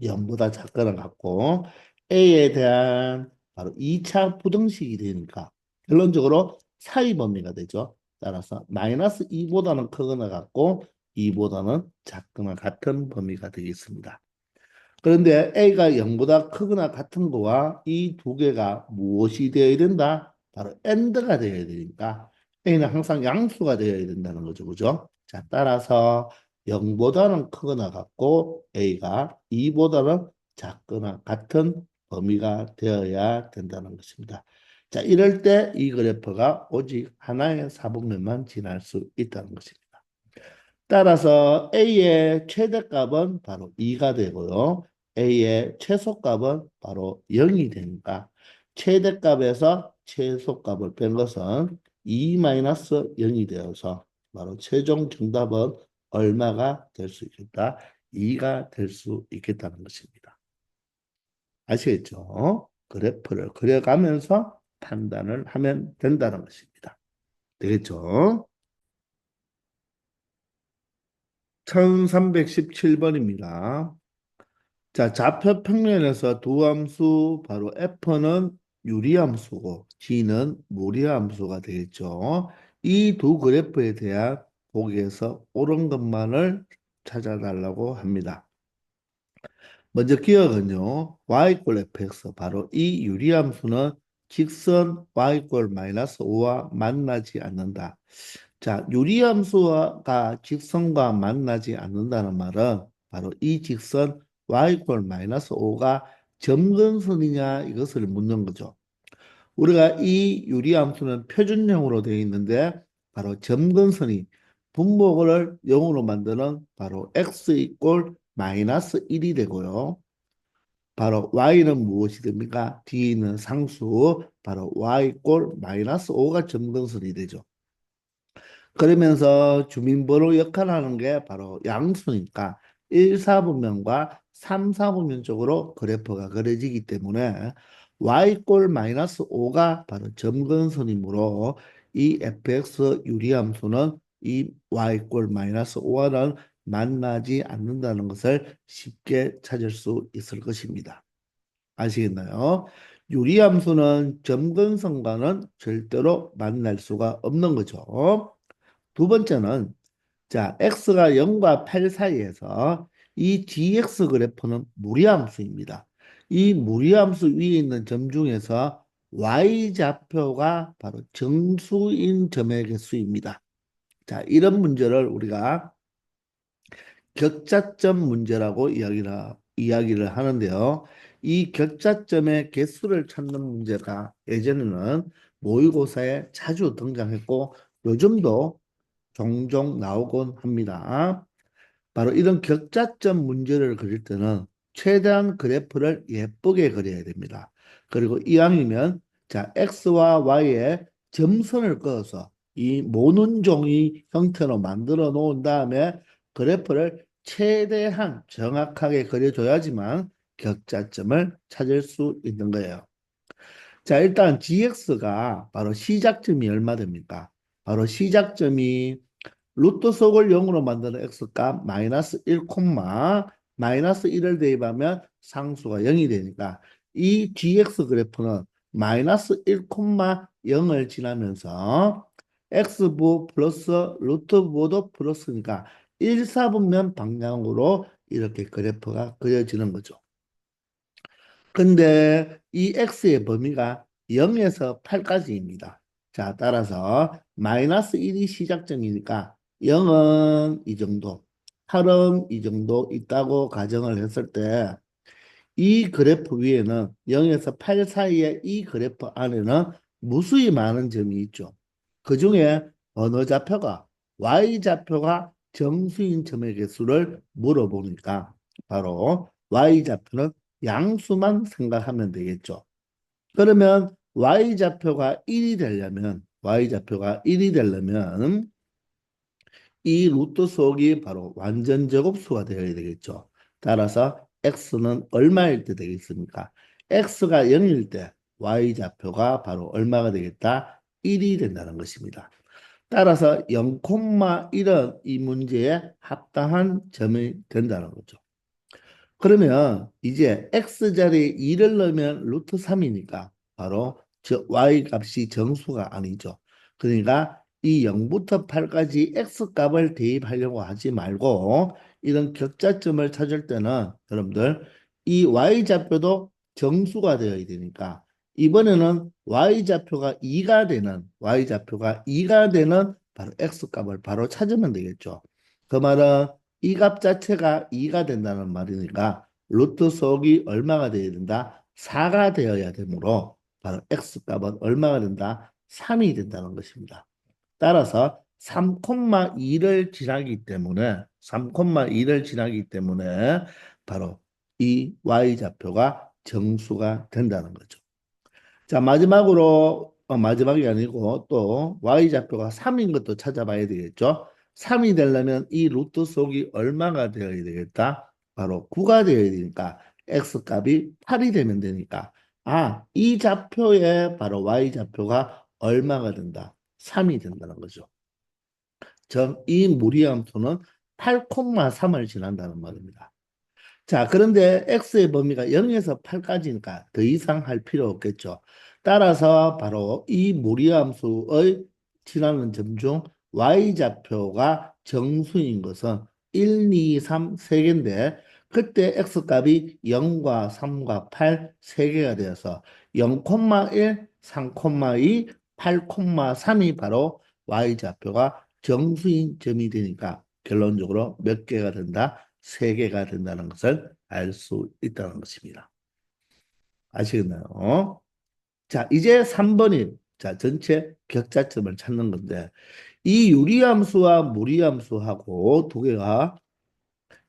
0보다 작거나 같고 A에 대한 바로 2차 부등식이 되니까 결론적으로 사이 범위가 되죠. 따라서 마이너스 2보다는 크거나 같고 2보다는 작거나 같은 범위가 되겠습니다. 그런데 A가 0보다 크거나 같은 거와 이 두 개가 무엇이 되어야 된다? 바로 AND가 되어야 되니까 A는 항상 양수가 되어야 된다는 거죠. 그죠? 자, 따라서 0보다는 크거나 같고 A가 2보다는 작거나 같은 범위가 되어야 된다는 것입니다. 자, 이럴 때 이 그래프가 오직 하나의 사분면만 지날 수 있다는 것입니다. 따라서 A의 최대값은 바로 2가 되고요. A의 최소값은 바로 0이 되니까 최대값에서 최소값을 뺀 것은 2-0이 되어서 바로 최종 정답은 얼마가 될 수 있겠다? 2가 될 수 있겠다는 것입니다. 아시겠죠? 그래프를 그려가면서 판단을 하면 된다는 것입니다. 되겠죠? 1317번입니다. 자, 좌표 평면에서 두 함수 바로 F는 유리함수고 G는 무리함수가 되겠죠. 이 두 그래프에 대한 보기에서 옳은 것만을 찾아달라고 합니다. 먼저 기억은요. y 꼴 fx 바로 이 유리함수는 직선 y 꼴 마이너스 5와 만나지 않는다. 자, 유리함수가 직선과 만나지 않는다는 말은 바로 이 직선 y 꼴 마이너스 5가 점근선이냐 이것을 묻는 거죠. 우리가 이 유리함수는 표준형으로 되어 있는데 바로 점근선이 분모를 0으로 만드는 바로 x 이꼴 마이너스 1이 되고요. 바로 y는 무엇이 됩니까? 뒤에 있는 상수 바로 y꼴 마이너스 5가 점근선이 되죠. 그러면서 주민번호 역할하는 게 바로 양수니까 1, 4분면과 3, 4분면 쪽으로 그래프가 그려지기 때문에 y꼴 마이너스 5가 바로 점근선이므로 이 fx 유리함수는 이 y꼴 마이너스 5와는 만나지 않는다는 것을 쉽게 찾을 수 있을 것입니다. 아시겠나요? 유리함수는 점근선과는 절대로 만날 수가 없는 거죠. 두 번째는 자, x가 0과 8 사이에서 이 dx 그래프는 무리함수입니다. 이 무리함수 위에 있는 점 중에서 y좌표가 바로 정수인 점의 개수입니다. 자, 이런 문제를 우리가 격자점 문제라고 이야기를 하는데요. 이 격자점의 개수를 찾는 문제가 예전에는 모의고사에 자주 등장했고 요즘도 종종 나오곤 합니다. 바로 이런 격자점 문제를 그릴 때는 최대한 그래프를 예쁘게 그려야 됩니다. 그리고 이왕이면 자, x와 y에 점선을 그어서 이 모눈 종이 형태로 만들어 놓은 다음에 그래프를 최대한 정확하게 그려줘야지만 격자점을 찾을 수 있는 거예요. 자, 일단 gx가 바로 시작점이 얼마 됩니까? 바로 시작점이 루트 속을 0으로 만드는 x값 마이너스 1, 마이너스 1을 대입하면 상수가 0이 되니까 이 dx 그래프는 마이너스 1, 0을 지나면서 x부 플러스 루트부도 플러스니까 1, 4분면 방향으로 이렇게 그래프가 그려지는 거죠. 근데 이 x의 범위가 0에서 8까지입니다. 자, 따라서 마이너스 1이 시작점이니까 0은 이 정도, 8은 이 정도 있다고 가정을 했을 때 이 그래프 위에는 0에서 8 사이에 이 그래프 안에는 무수히 많은 점이 있죠. 그 중에 어느 좌표가 y좌표가 정수인 점의 개수를 물어보니까 바로 y좌표는 양수만 생각하면 되겠죠. 그러면 y좌표가 1이 되려면 이 루트 속이 바로 완전 제곱수가 되어야 되겠죠. 따라서 x는 얼마일 때 되겠습니까? x가 0일 때 y좌표가 바로 얼마가 되겠다? 1이 된다는 것입니다. 따라서 0,1은 이 문제에 합당한 점이 된다는 거죠. 그러면 이제 x자리에 2를 넣으면 루트 3이니까 바로 저 y 값이 정수가 아니죠. 그러니까 이 0부터 8까지 x 값을 대입하려고 하지 말고 이런 격자점을 찾을 때는 여러분들 이 y 좌표도 정수가 되어야 되니까 이번에는 y 좌표가 2가 되는 바로 x 값을 바로 찾으면 되겠죠. 그 말은 이 값 자체가 2가 된다는 말이니까 루트 속이 얼마가 되어야 된다? 4가 되어야 되므로 바로 x값은 얼마가 된다? 3이 된다는 것입니다. 따라서 3,2를 지나기 때문에 바로 이 y좌표가 정수가 된다는 거죠. 자, 마지막으로 마지막이 아니고 또 y좌표가 3인 것도 찾아봐야 되겠죠. 3이 되려면 이 루트 속이 얼마가 되어야 되겠다? 바로 9가 되어야 되니까 x값이 8이 되면 되니까 이 좌표에 바로 y좌표가 얼마가 된다? 3이 된다는 거죠. 즉, 이 무리함수는 8,3을 지난다는 말입니다. 자, 그런데 x의 범위가 0에서 8까지니까 더 이상 할 필요 없겠죠. 따라서 바로 이 무리함수의 지나는 점 중 y좌표가 정수인 것은 1, 2, 3, 3개인데 그때 x값이 0과 3과 8, 3개가 되어서 0,1, 3,2, 8,3이 바로 y좌표가 정수인 점이 되니까 결론적으로 몇 개가 된다? 3개가 된다는 것을 알 수 있다는 것입니다. 아시겠나요? 자, 이제 3번이 자, 전체 격자점을 찾는 건데 이 유리함수와 무리함수하고 두 개가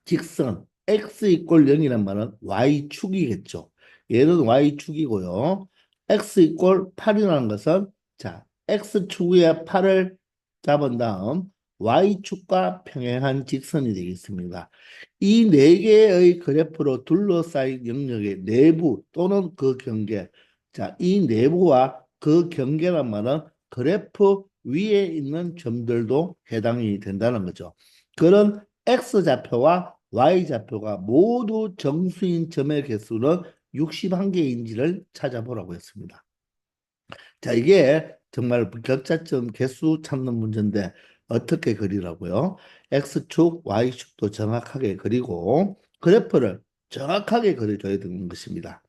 직선 x 이꼴 0이란 말은 y축이겠죠. 얘는 y축이고요. x 이꼴 8이라는 것은 자, x축 위에 8을 잡은 다음 y축과 평행한 직선이 되겠습니다. 이 네 개의 그래프로 둘러싸인 영역의 내부 또는 그 경계. 자, 이 내부와 그 경계란 말은 그래프 위에 있는 점들도 해당이 된다는 거죠. 그런 x좌표와 y좌표가 모두 정수인 점의 개수는 61개인지를 찾아보라고 했습니다. 자, 이게 정말 격자점 개수 찾는 문제인데 어떻게 그리라고요? x축, y축도 정확하게 그리고 그래프를 정확하게 그려줘야 되는 것입니다.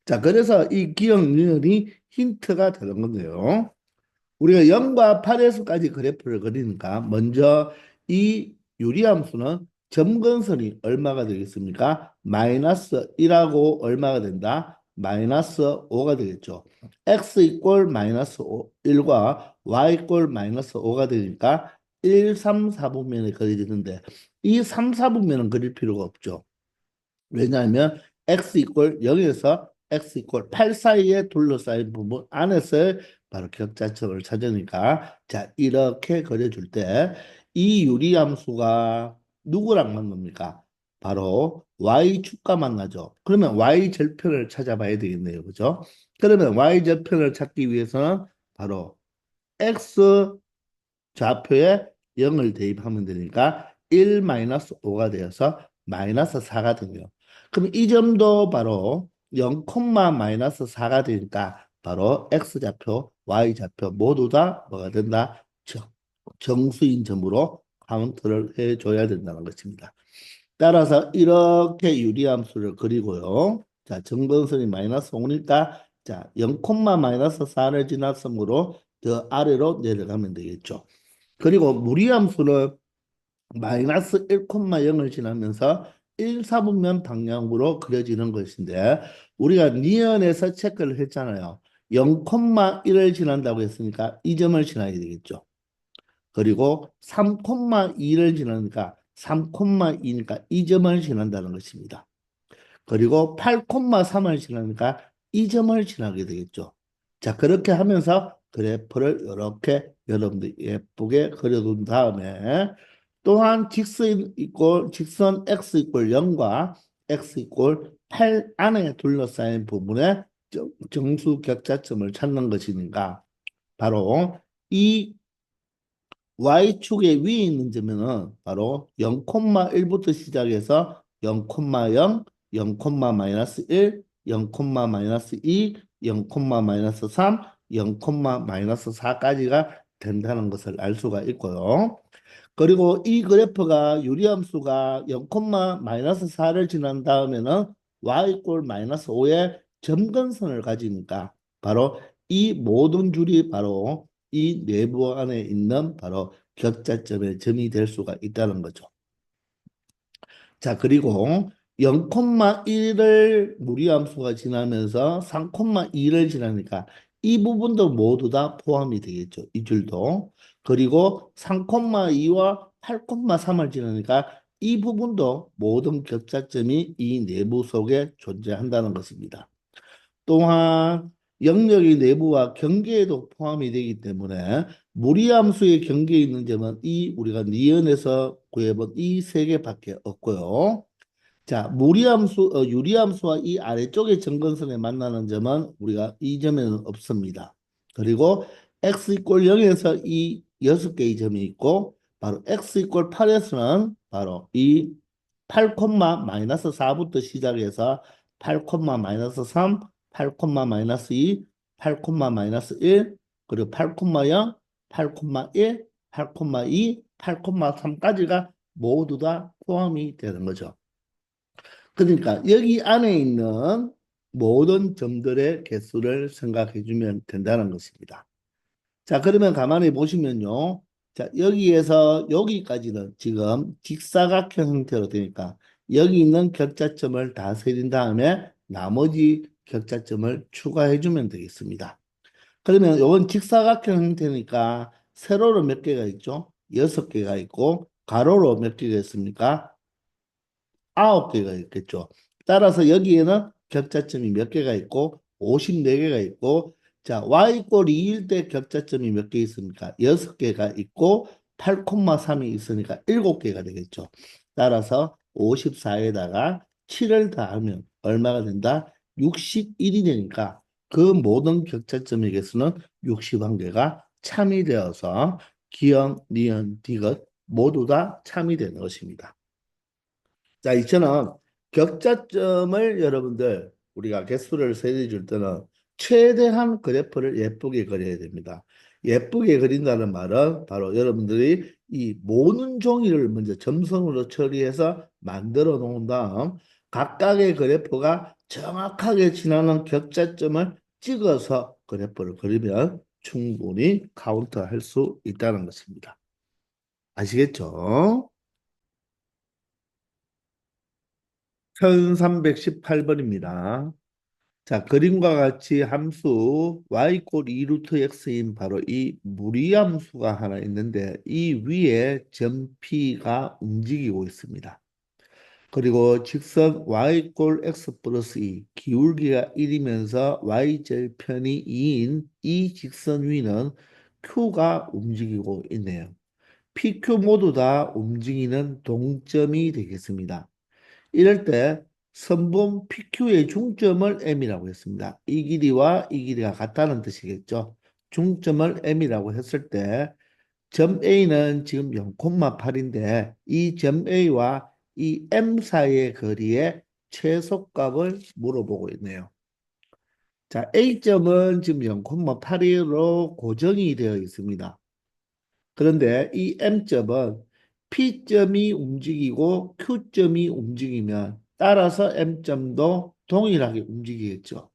자, 그래서 이 기억 니은이 힌트가 되는 건데요. 우리가 0과 8에서까지 그래프를 그리니까 먼저 이 유리함수는 점근선이 얼마가 되겠습니까? 마이너스 1하고 얼마가 된다? 마이너스 5가 되겠죠. x 이꼴 마이너스 1과 y 이꼴 마이너스 5가 되니까 1, 3, 4분면에 그려지는데 이 3, 4분면은 그릴 필요가 없죠. 왜냐하면 x 이꼴 0에서 x 이꼴 8 사이에 둘러싸인 부분 안에서 바로 격자점을 찾으니까 자 이렇게 그려줄 때 이 유리함수가 누구랑 만납니까? 바로 y축과 만나죠. 그러면 y절편을 찾아봐야 되겠네요. 그죠? 그러면 y절편을 찾기 위해서는 바로 x 좌표에 0을 대입하면 되니까 1-5가 되어서 마이너스 4가 되네요. 그럼 이 점도 바로 0, 마이너스 4가 되니까 바로 x좌표, y좌표 모두 다 뭐가 된다? 정수인 점으로 카운트를 해줘야 된다는 것입니다. 따라서 이렇게 유리함수를 그리고요. 자, 정근선이 마이너스 5니까 자, 0, 마이너스 4를 지났으므로 더 아래로 내려가면 되겠죠. 그리고 무리함수는 마이너스 1,0을 지나면서 1사분면 방향으로 그려지는 것인데 우리가 니은에서 체크를 했잖아요. 0,1을 지난다고 했으니까 이 점을 지나야 되겠죠. 그리고 3,2를 지나니까 3,2니까 이 점을 지난다는 것입니다. 그리고 8,3을 지나니까 이 점을 지나게 되겠죠. 자, 그렇게 하면서 그래프를 이렇게 여러분들 예쁘게 그려둔 다음에 또한 직선 x 이꼴 0과 x 이꼴 8 안에 둘러싸인 부분에 정수 격자점을 찾는 것이니까 바로 이 y축의 위에 있는 점은 바로 0,1부터 시작해서 0,0, 0, 마이너스 1, 0, 마이너스 2, 0, 마이너스 3, 0, 마이너스 4까지가 된다는 것을 알 수가 있고요. 그리고 이 그래프가 유리함수가 0, 마이너스 4를 지난 다음에는 y 꼴 마이너스 5의 점근선을 가지니까 바로 이 모든 줄이 바로 이 내부 안에 있는 바로 격자점의 점이 될 수가 있다는 거죠. 자, 그리고 0,1을 무리함수가 지나면서 3,2를 지나니까 이 부분도 모두 다 포함이 되겠죠. 이 줄도. 그리고 3,2와 8,3을 지나니까 이 부분도 모든 격자점이 이 내부 속에 존재한다는 것입니다. 또한 영역의 내부와 경계에도 포함이 되기 때문에 무리함수의 경계에 있는 점은 이 우리가 니은에서 구해본 이 세 개밖에 없고요. 자, 유리함수와 이 아래쪽의 점근선에 만나는 점은 우리가 이 점에는 없습니다. 그리고 x 이퀄 0에서 이 6개의 점이 있고 바로 x 이퀄 8에서는 바로 이 8, 마이너스 4부터 시작해서 8, 마이너스 3, 8, 마이너스 2, 8, 마이너스 1, 그리고 8, 0, 8, 1, 8, 2, 8, 3까지가 모두 다 포함이 되는 거죠. 그러니까 여기 안에 있는 모든 점들의 개수를 생각해 주면 된다는 것입니다. 자, 그러면 가만히 보시면요. 자, 여기에서 여기까지는 지금 직사각형 형태로 되니까 여기 있는 격자점을 다 세린 다음에 나머지 격자점을 추가해 주면 되겠습니다. 그러면 이건 직사각형 형태니까 세로로 몇 개가 있죠? 6개가 있고 가로로 몇 개가 있습니까? 9개가 있겠죠. 따라서 여기에는 격자점이 몇 개가 있고 54개가 있고 자, y 이꼴 2일 때 격자점이 몇 개 있습니까? 6개가 있고 8,3이 있으니까 7개가 되겠죠. 따라서 54에다가 7을 더하면 얼마가 된다? 61이 되니까 그 모든 격자점의 개수는 61개가 참이 되어서 기역, 니은, 디귿 모두 다 참이 되는 것입니다. 자, 이처럼 격자점을 여러분들 우리가 개수를 세대 줄 때는 최대한 그래프를 예쁘게 그려야 됩니다. 예쁘게 그린다는 말은 바로 여러분들이 이 모든 종이를 먼저 점선으로 처리해서 만들어 놓은 다음 각각의 그래프가 정확하게 지나는 격자점을 찍어서 그래프를 그리면 충분히 카운트할 수 있다는 것입니다. 아시겠죠? 1318번입니다. 자, 그림과 같이 함수 y 꼴 2루트 x인 바로 이 무리함수가 하나 있는데 이 위에 점 P가 움직이고 있습니다. 그리고 직선 y 꼴 x 플러스 2 기울기가 1이면서 y절편이 2인 이 직선 위는 q가 움직이고 있네요. PQ 모두 다 움직이는 동점이 되겠습니다. 이럴 때 선분 PQ의 중점을 M이라고 했습니다. 이 길이와 이 길이가 같다는 뜻이겠죠. 중점을 M이라고 했을 때 점 A는 지금 0,8인데 이 점 A와 이 M 사이의 거리의 최소값을 물어보고 있네요. 자, A점은 지금 0,8으로 고정이 되어 있습니다. 그런데 이 M점은 P점이 움직이고 Q점이 움직이면 따라서 M점도 동일하게 움직이겠죠.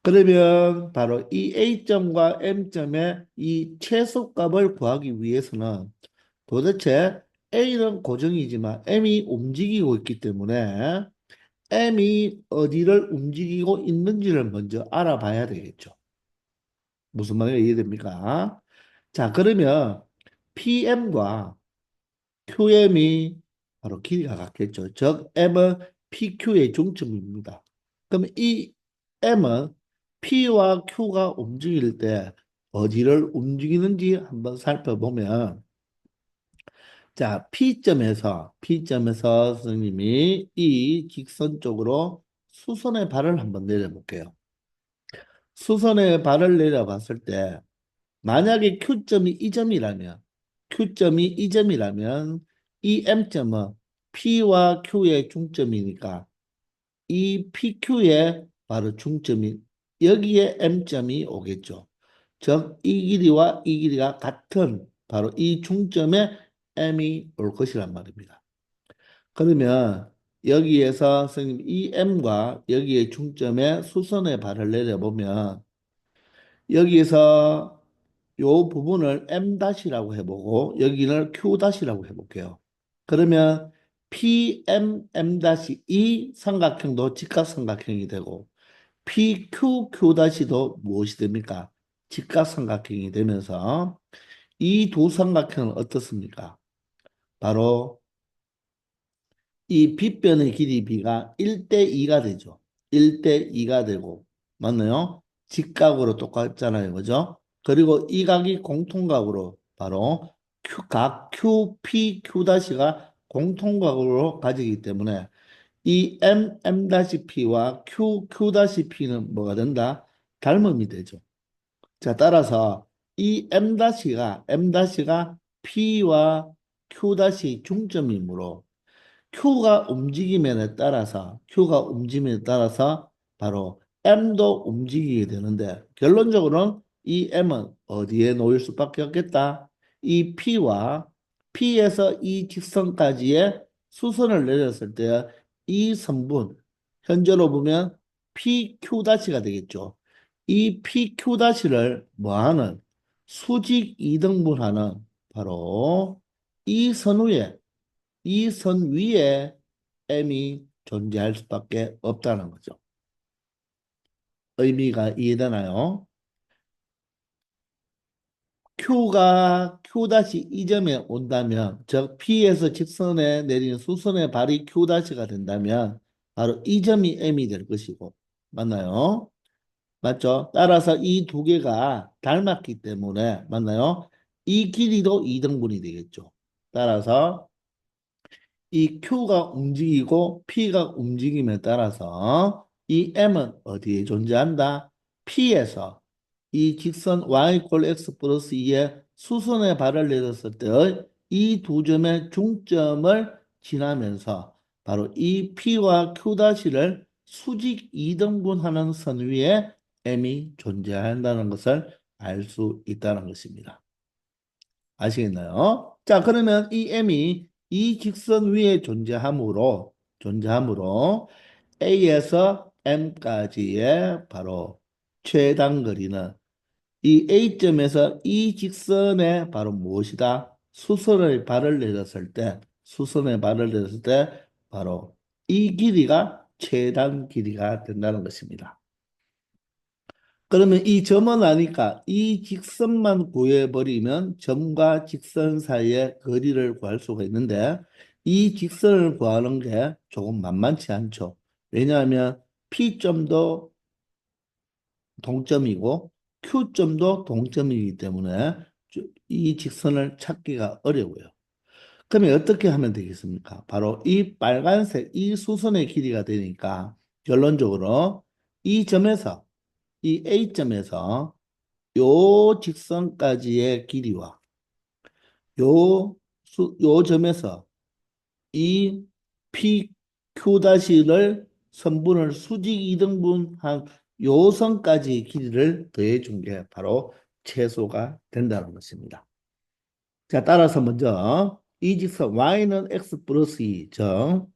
그러면 바로 이 A점과 M점의 이 최소값을 구하기 위해서는 도대체 A는 고정이지만 M이 움직이고 있기 때문에 M이 어디를 움직이고 있는지를 먼저 알아봐야 되겠죠. 무슨 말인지 이해됩니까? 자, 그러면 PM과 QM이 바로 길이가 같겠죠. 즉, M은 PQ의 중점입니다. 그럼 이 M은 P와 Q가 움직일 때 어디를 움직이는지 한번 살펴보면, 자, P점에서 선생님이 이 직선 쪽으로 수선의 발을 한번 내려볼게요. 수선의 발을 내려봤을 때, 만약에 Q점이 이 점이라면 이 M점은 P와 Q의 중점이니까 이 PQ의 바로 중점이 여기에 M점이 오겠죠. 즉, 이 길이와 이 길이가 같은 바로 이 중점에 M이 올 것이란 말입니다. 그러면 여기에서 선생님 이 M과 여기의 중점에 수선의 발을 내려보면 여기에서 요 부분을 M-라고 해보고 여기는 Q-라고 해볼게요. 그러면 PMM- 삼각형도 직각삼각형이 되고 PQQ-도 무엇이 됩니까? 직각삼각형이 되면서 이 두 삼각형은 어떻습니까? 바로 이 빗변의 길이 B가 1대2가 되죠. 1대2가 되고 맞나요? 직각으로 똑같잖아요. 그죠? 그리고 이 각이 공통각으로 바로 각 QPQ'가 공통각으로 가지기 때문에 이 MM'P와 QQ'P는 뭐가 된다? 닮음이 되죠. 자, 따라서 이 M-가 P와 Q 중점이므로 Q가 움직임에 따라서 바로 M도 움직이게 되는데 결론적으로는 이 M은 어디에 놓일 수밖에 없겠다. 이 P에서 이 직선까지의 수선을 내렸을 때 이 선분 현재로 보면 PQ-가 되겠죠. 이 PQ-를 뭐하는 수직 이등분하는 바로 이 선후에 이 선 위에 M이 존재할 수밖에 없다는 거죠. 의미가 이해되나요? Q가 Q- 이 점에 온다면, 즉 P에서 직선에 내리는 수선의 발이 Q-가 된다면 바로 이 점이 M이 될 것이고, 맞나요? 맞죠? 따라서 이 두 개가 닮았기 때문에, 맞나요? 이 길이도 이등분이 되겠죠. 따라서 이 Q가 움직이고 P가 움직임에 따라서 이 M은 어디에 존재한다? P에서 이 직선 y x 플러스 2의 수선의 발을 내렸을 때의 이 두 점의 중점을 지나면서 바로 이 P와 Q'를 수직 이등분하는 선 위에 M이 존재한다는 것을 알 수 있다는 것입니다. 아시겠나요? 자, 그러면 이 M이 이 직선 위에 존재하므로 A에서 M까지의 바로 최단 거리는 이 A점에서 이 직선에 바로 무엇이다? 수선의 발을 내렸을 때 바로 이 길이가 최단 길이가 된다는 것입니다. 그러면 이 점은 아니까 이 직선만 구해버리면 점과 직선 사이의 거리를 구할 수가 있는데 이 직선을 구하는 게 조금 만만치 않죠. 왜냐하면 P점도 동점이고 Q점도 동점이기 때문에 이 직선을 찾기가 어려워요. 그러면 어떻게 하면 되겠습니까? 바로 이 빨간색 이 수선의 길이가 되니까 결론적으로 이 점에서 이 A점에서 요 직선까지의 길이와 요 점에서 이 PQ-를 선분을 수직 이등분한 요 선까지의 길이를 더해 준 게 바로 최소가 된다는 것입니다. 자, 따라서 먼저 이 직선 y는 x 플러스 2, 즉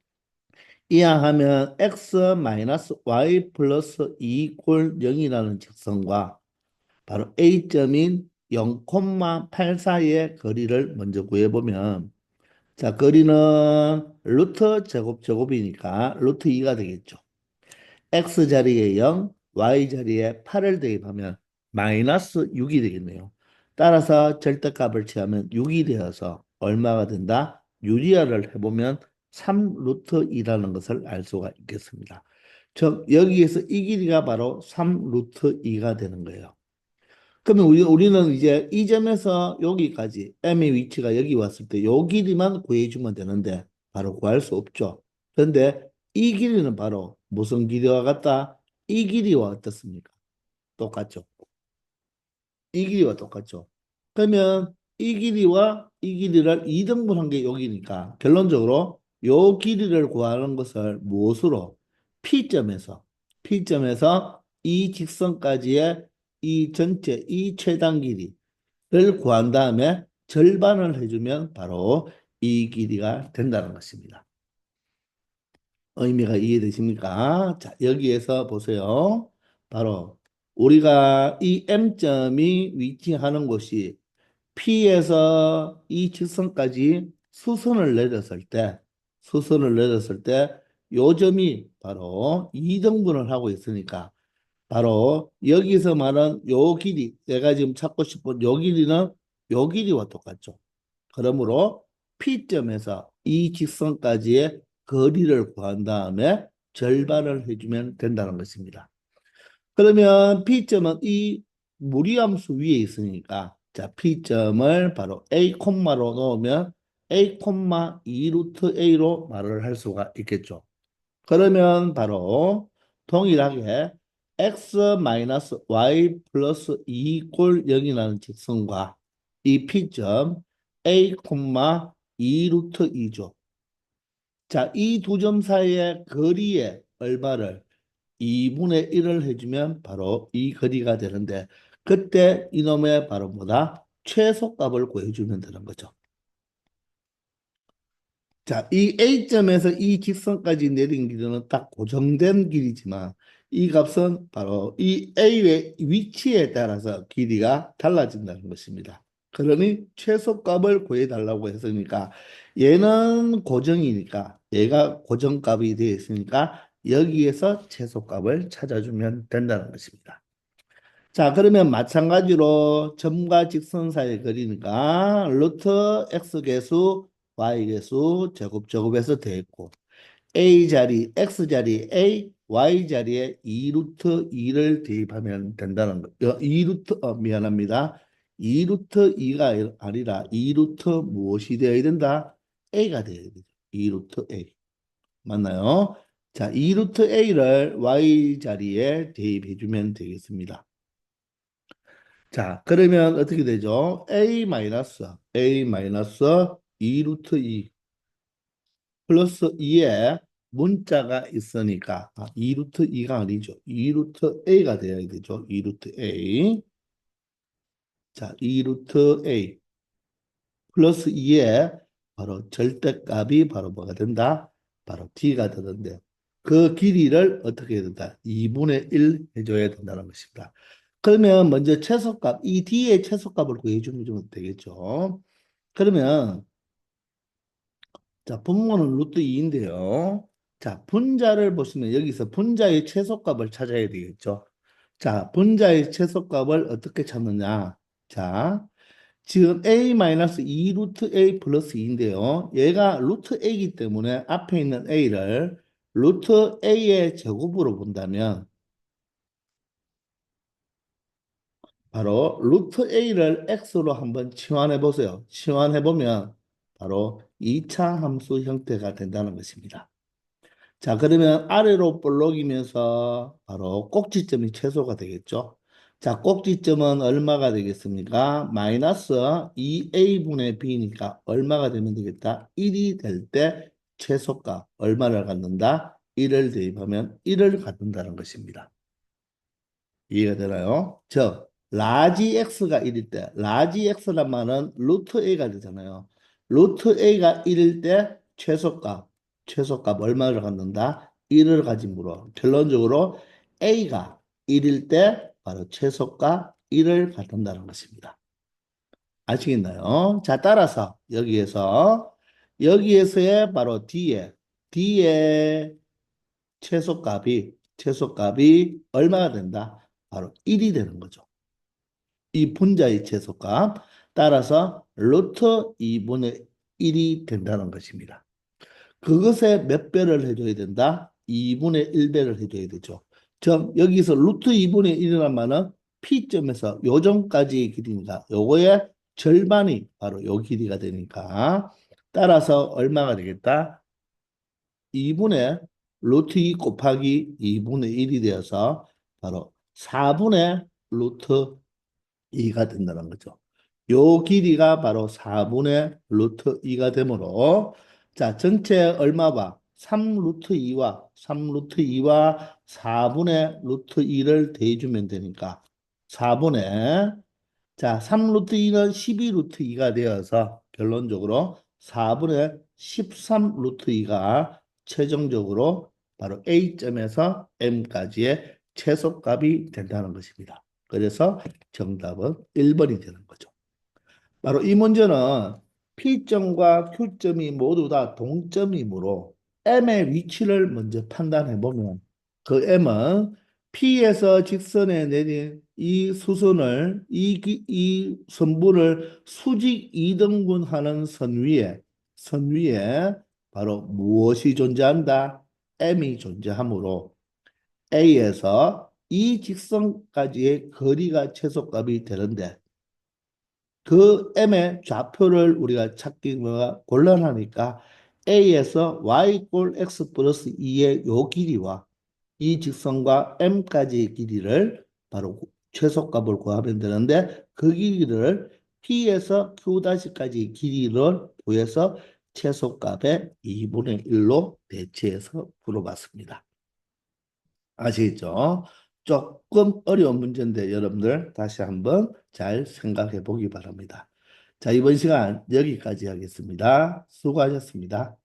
이항하면 x 마이너스 y 플러스 2 이퀄 0이라는 직선과 바로 A점인 0,84의 거리를 먼저 구해보면 자, 거리는 루트 제곱이니까 루트 2가 되겠죠. X자리에 0, Y자리에 8을 대입하면 마이너스 6이 되겠네요. 따라서 절대값을 취하면 6이 되어서 얼마가 된다? 유리화를 해보면 3 루트 2라는 것을 알 수가 있겠습니다. 즉 여기에서 이 길이가 바로 3 루트 2가 되는 거예요. 그러면 우리는 이제 이 점에서 여기까지 M의 위치가 여기 왔을 때 요 길이만 구해주면 되는데 바로 구할 수 없죠. 그런데 이 길이는 바로 무슨 길이와 같다? 이 길이와 어떻습니까? 똑같죠. 이 길이와 똑같죠. 그러면 이 길이와 이 길이를 2등분한 게 여기니까 결론적으로 요 길이를 구하는 것을 무엇으로? P점에서 이 직선까지의 이 전체 이 최단 길이를 구한 다음에 절반을 해주면 바로 이 길이가 된다는 것입니다. 의미가 이해되십니까? 자, 여기에서 보세요. 바로 우리가 이 M점이 위치하는 곳이 P에서 이 직선까지 수선을 내렸을 때 요점이 바로 이등분을 하고 있으니까 바로 여기서 말한 요 길이, 내가 지금 찾고 싶은 요 길이는 요 길이와 똑같죠. 그러므로 P점에서 이 직선까지의 거리를 구한 다음에 절반을 해주면 된다는 것입니다. 그러면 P점은 이 무리함수 위에 있으니까 자, P점을 바로 A 콤마로 넣으면 A 콤마 2 루트 A로 말을 할 수가 있겠죠. 그러면 바로 동일하게 x 마이너스 y 플러스 2 꼴 0이라는 직선과 이 P점 A, 2 루트 2죠. 자, 이 두 점 사이의 거리의 얼마를 2분의 1을 해주면 바로 이 거리가 되는데 그때 이놈의 바로 뭐다? 최소값을 구해주면 되는 거죠. 자, 이 A점에서 이 직선까지 내린 길이는 딱 고정된 길이지만 이 값은 바로 이 A의 위치에 따라서 길이가 달라진다는 것입니다. 그러니 최소값을 구해달라고 했으니까 얘는 고정이니까 얘가 고정값이 되어 있으니까 여기에서 최소값을 찾아주면 된다는 것입니다. 자, 그러면 마찬가지로 점과 직선 사이의 거리니까 루트 x 계수, y 계수, 제곱해서 되있고 a 자리, x 자리 a, y 자리에 2 루트 2를 대입하면 된다는 거. 2 루트, 미안합니다. 2 루트 2가 아니라 2 루트 무엇이 되어야 된다? a가 되어야 되죠. 2 루트 a. 맞나요? 자, 2 루트 a를 y 자리에 대입해주면 되겠습니다. 자, 그러면 어떻게 되죠? A 마이너스 2 루트 2 플러스 2에 문자가 있으니까 2 루트 2가 아니죠. 2 루트 A가 되어야 되죠. 2 루트 A. 자, 2 루트 A 플러스 2에 바로 절대값이 바로 뭐가 된다? 바로 D가 되는데 그 길이를 어떻게 해야 된다? 2분의 1 해줘야 된다는 것입니다. 그러면 먼저 최소값, 이 D의 최소값을 구해주면 되겠죠. 그러면 자, 분모는 루트 2인데요. 자, 분자를 보시면 여기서 분자의 최소값을 찾아야 되겠죠. 자, 분자의 최소값을 어떻게 찾느냐? 자, 지금 A-2 루트 A 플러스 2인데요. 얘가 루트 A이기 때문에 앞에 있는 A를 루트 A의 제곱으로 본다면 바로 루트 A를 X로 한번 치환해 보세요. 치환해 보면 바로 2차 함수 형태가 된다는 것입니다. 자, 그러면 아래로 볼록이면서 바로 꼭지점이 최소가 되겠죠. 자, 꼭지점은 얼마가 되겠습니까? 마이너스 2a분의 b니까 얼마가 되면 되겠다? 1이 될 때 최소값 얼마를 갖는다? 1을 대입하면 1을 갖는다는 것입니다. 이해가 되나요? 라지 x가 1일 때, 라지 x란 말은 루트 a가 되잖아요. 루트 a가 1일 때 최소값 얼마를 갖는다? 1을 가짐으로 결론적으로 a가 1일 때 바로 최소값 1을 갖는다는 것입니다. 아시겠나요? 자, 따라서 여기에서의 바로 D의 최소값이 얼마가 된다? 바로 1이 되는 거죠. 이 분자의 최소값 따라서 루트 2분의 1이 된다는 것입니다. 그것에 몇 배를 해줘야 된다? 2분의 1배를 해줘야 되죠. 즉 여기서 루트 2분의 1이란 말은 P점에서 요점까지의 길이니까 요거의 절반이 바로 요 길이가 되니까 따라서 얼마가 되겠다? 2분의 루트 2 곱하기 2분의 1이 되어서 바로 4분의 루트 2가 된다는 거죠. 요 길이가 바로 4분의 루트 2가 되므로 자, 전체 얼마 봐? 3 루트 2와 4분의 루트 2를 대해주면 되니까 4분의 자, 3 루트 2는 12 루트 2가 되어서 결론적으로 4분의 13 루트 2가 최종적으로 바로 A점에서 M까지의 최소값이 된다는 것입니다. 그래서 정답은 1번이 되는 거죠. 바로 이 문제는 P점과 Q점이 모두 다 동점이므로 M의 위치를 먼저 판단해 보면 그 M은 P에서 직선에 내린 이 수선을 이 선분을 수직 이등분하는 선 위에 바로 무엇이 존재한다? M이 존재하므로 A에서 이 직선까지의 거리가 최소값이 되는데 그 M의 좌표를 우리가 찾기가 곤란하니까 A에서 Y 꼴 X 플러스 2의 요 길이와 이 직선과 M까지의 길이를 바로 최소값을 구하면 되는데 그 길이를 P에서 Q'까지의 길이를 구해서 최소값의 2분의 1로 대체해서 풀어봤습니다. 아시겠죠? 조금 어려운 문제인데 여러분들 다시 한번 잘 생각해 보기 바랍니다. 자, 이번 시간 여기까지 하겠습니다. 수고하셨습니다.